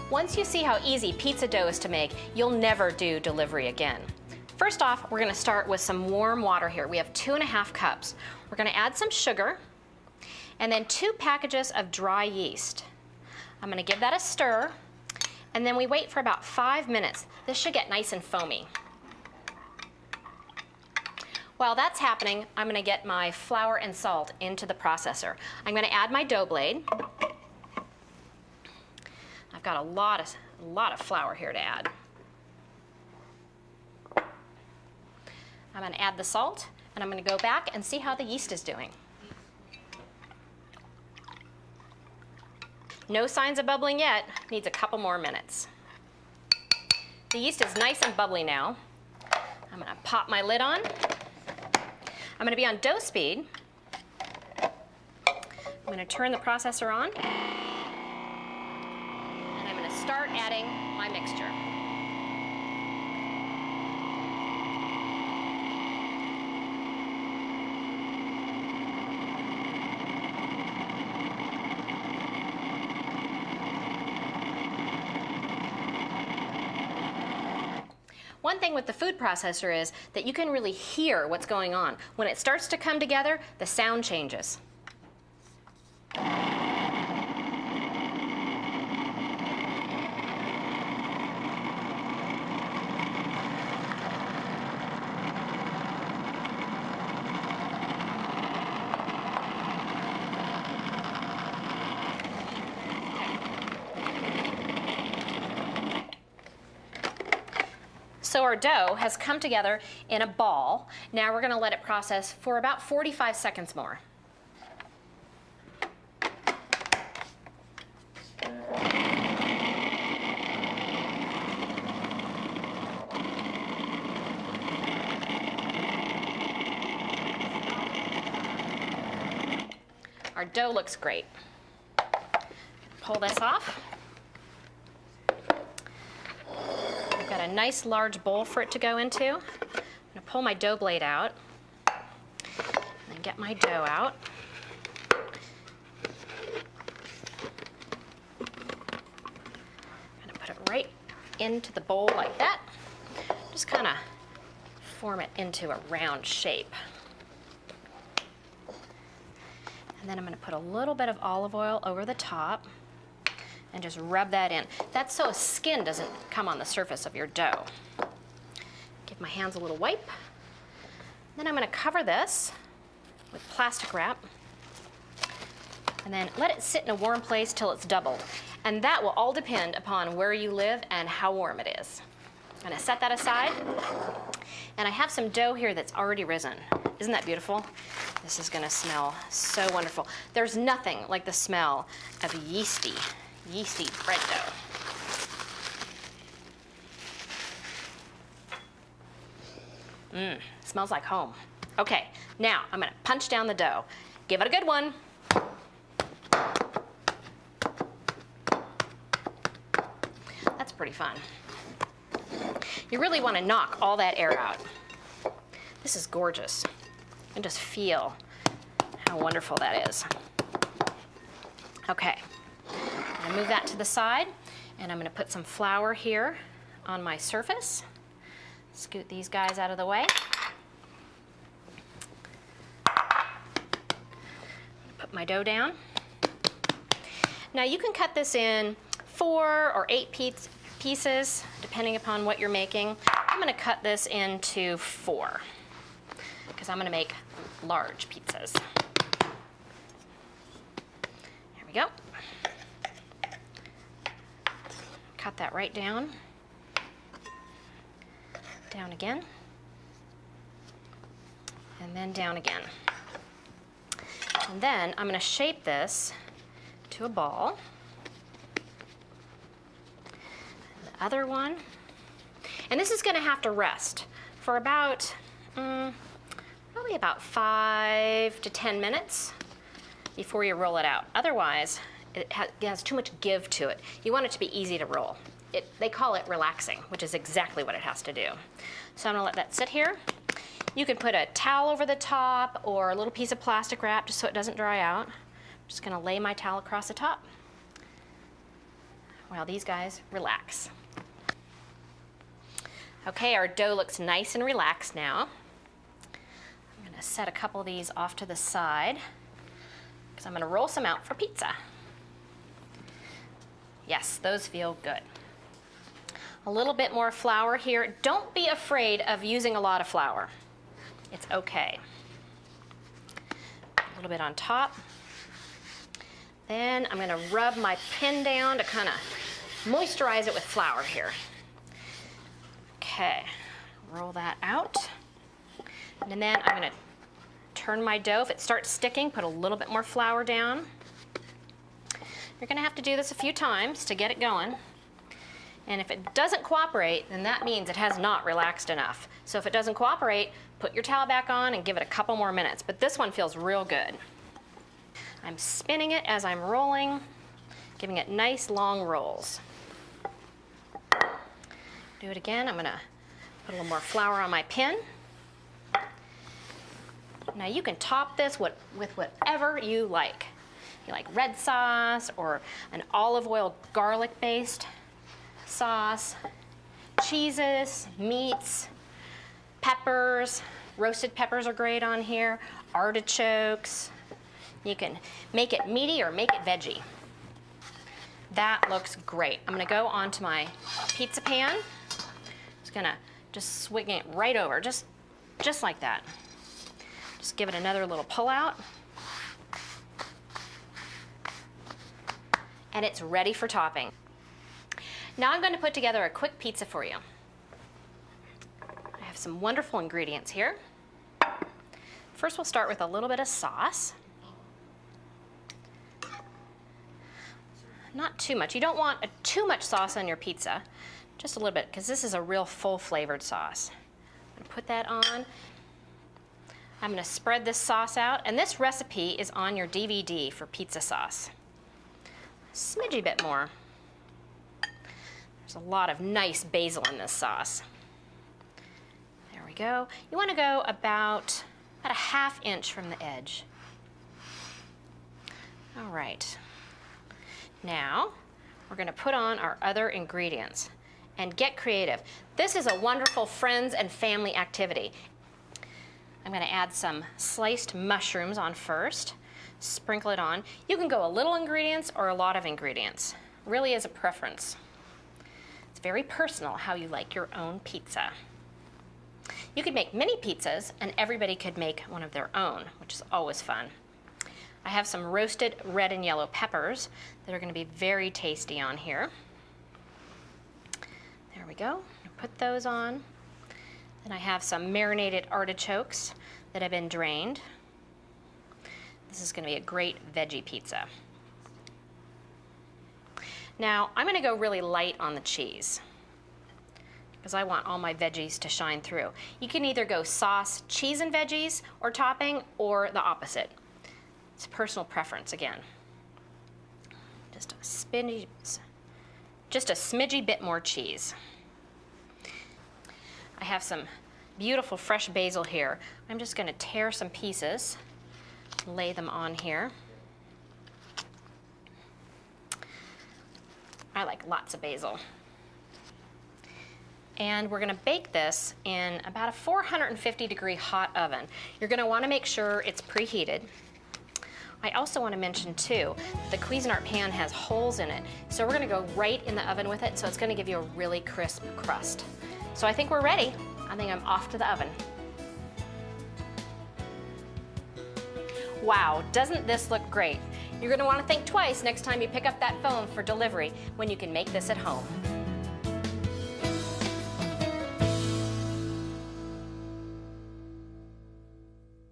Once you see how easy pizza dough is to make, you'll never do delivery again. First off, we're going to start with some warm water here. We have 2½ cups. We're going to add some sugar and then 2 packages of dry yeast. I'm going to give that a stir, and then we wait for about 5 minutes. This should get nice and foamy. While that's happening, I'm going to get my flour and salt into the processor. I'm going to add my dough blade. I've got a lot of flour here to add. I'm going to add the salt, and I'm going to go back and see how the yeast is doing. No signs of bubbling yet. Needs a couple more minutes. The yeast is nice and bubbly now. I'm going to pop my lid on. I'm going to be on dough speed. I'm going to turn the processor on. And I'm going to start adding my mixture. One thing with the food processor is that you can really hear what's going on. When it starts to come together, the sound changes. So our dough has come together in a ball. Now we're going to let it process for about 45 seconds more. Our dough looks great. Pull this off. Got a nice large bowl for it to go into. I'm going to pull my dough blade out and then get my dough out. I'm going to put it right into the bowl like that. Just kind of form it into a round shape. And then I'm going to put a little bit of olive oil over the top and just rub that in. That's so skin doesn't come on the surface of your dough. Give my hands a little wipe. Then I'm going to cover this with plastic wrap and then let it sit in a warm place till it's doubled. And that will all depend upon where you live and how warm it is. I'm going to set that aside. And I have some dough here that's already risen. Isn't that beautiful? This is going to smell so wonderful. There's nothing like the smell of yeasty bread dough. Smells like home. Okay, now I'm going to punch down the dough. Give it a good one. That's pretty fun. You really want to knock all that air out. This is gorgeous. And just feel how wonderful that is. Okay. I'm going to move that to the side, and I'm going to put some flour here on my surface. Scoot these guys out of the way. Put my dough down. Now you can cut this in 4 or 8 pieces, depending upon what you're making. I'm going to cut this into 4, because I'm going to make large pizzas. There we go. Cut that right down. Down again. And then down again. And then I'm going to shape this to a ball. And the other one. And this is going to have to rest for about, probably about 5 to 10 minutes before you roll it out. Otherwise, it has too much give to it. You want it to be easy to roll. They call it relaxing, which is exactly what it has to do. So I'm going to let that sit here. You can put a towel over the top or a little piece of plastic wrap just so it doesn't dry out. I'm just going to lay my towel across the top. while these guys relax. Okay, our dough looks nice and relaxed now. I'm going to set a couple of these off to the side because I'm going to roll some out for pizza. Yes, those feel good. A little bit more flour here. Don't be afraid of using a lot of flour. It's okay. A little bit on top. Then I'm going to rub my pan down to kind of moisturize it with flour here. Okay, roll that out. And then I'm going to turn my dough. If it starts sticking, put a little bit more flour down. You're going to have to do this a few times to get it going. And if it doesn't cooperate, then that means it has not relaxed enough. So if it doesn't cooperate, put your towel back on and give it a couple more minutes. But this one feels real good. I'm spinning it as I'm rolling, giving it nice long rolls. Do it again. I'm going to put a little more flour on my pan. Now you can top this with whatever you like. You like red sauce or an olive oil garlic based sauce, cheeses, meats, peppers. Roasted peppers are great on here. Artichokes. You can make it meaty or make it veggie. That looks great. I'm going to go onto my pizza pan. Just going to just swing it right over, just like that. Just give it another little pull out. And it's ready for topping. Now I'm going to put together a quick pizza for you. I have some wonderful ingredients here. First we'll start with a little bit of sauce. Not too much. You don't want too much sauce on your pizza. Just a little bit, because this is a real full flavored sauce. I'm going to put that on. I'm going to spread this sauce out, and this recipe is on your DVD for pizza sauce. A smidgy bit more. There's a lot of nice basil in this sauce. There we go. You want to go about a ½ inch from the edge. All right. Now, we're going to put on our other ingredients and get creative. This is a wonderful friends and family activity. I'm going to add some sliced mushrooms on first, sprinkle it on. You can go a little ingredients or a lot of ingredients. Really is a preference. It's very personal how you like your own pizza. You could make mini pizzas and everybody could make one of their own, which is always fun. I have some roasted red and yellow peppers that are going to be very tasty on here. There we go. Put those on. Then I have some marinated artichokes that have been drained. This is going to be a great veggie pizza. Now I'm going to go really light on the cheese because I want all my veggies to shine through. You can either go sauce, cheese and veggies or topping, or the opposite. It's personal preference again. Just a smidgy bit more cheese. I have some beautiful fresh basil here. I'm just going to tear some pieces, lay them on here. I like lots of basil. And we're going to bake this in about a 450-degree hot oven. You're going to want to make sure it's preheated. I also want to mention too, the Cuisinart pan has holes in it, so we're going to go right in the oven with it, so it's going to give you a really crisp crust. So I think we're ready. I think I'm off to the oven. Wow, doesn't this look great? You're going to want to think twice next time you pick up that phone for delivery when you can make this at home.